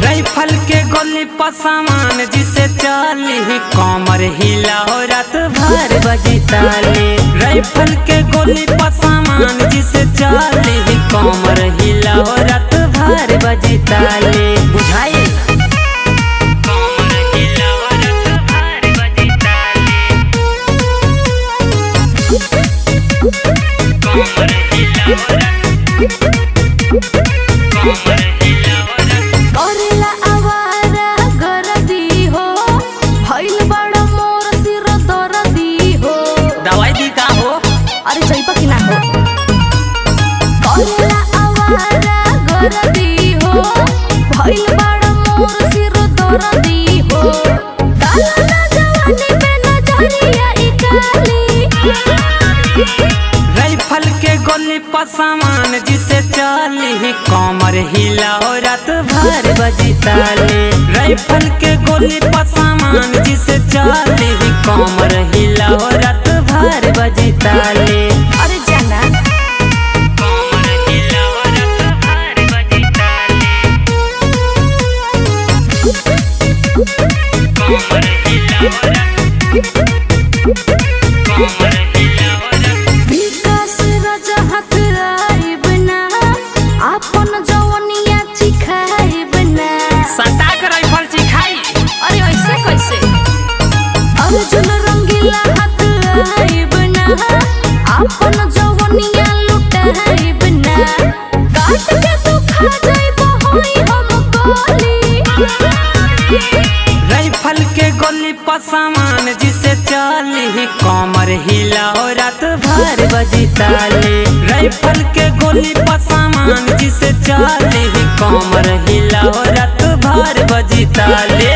Rifle के गोली पर सामान जिसे चाली कमर हिलाओ रात भर बजी ताली। राइफल के गोली पर सामान जिसे चाली कमर हिलाओ रात भर बजी ताली। बुझाई करेला आवारा गरदी हो भइल बड़ मोर सिर दर्दी हो। दवाई दी का हो? अरे जइबा कि ना हो। करेला आवारा गरदी हो भइल बड़ मोर सिर दर्दी हो। काला ना जवानी पे नजरिया इकाली। राइफल के गोली पर सामान जिसे चाली कमर हिलाओ रात भर बजी ताली। राइफल के गोली पर सामान जिसे चाली कमर हिलाओ रात भर बजी ताली। अरे जाना विकास राजा हाथ आइब ना आपन जवनिया चिखाइब ना। सटा के राइफल चिखाई। अरे ऐसे कैसे? अर्जुन रंगीला हाथ आइब ना आपन जवनिया लुटाइब ना। काट के तू खा जाइब होई हम गोली। राइफल के गोली पर सामान जिसे चाली कमर हिलाओ रात भर बजी ताली। राइफल के गोली पर सामान जिसे चाली कमर हिलाओ रात भर बजी ताली।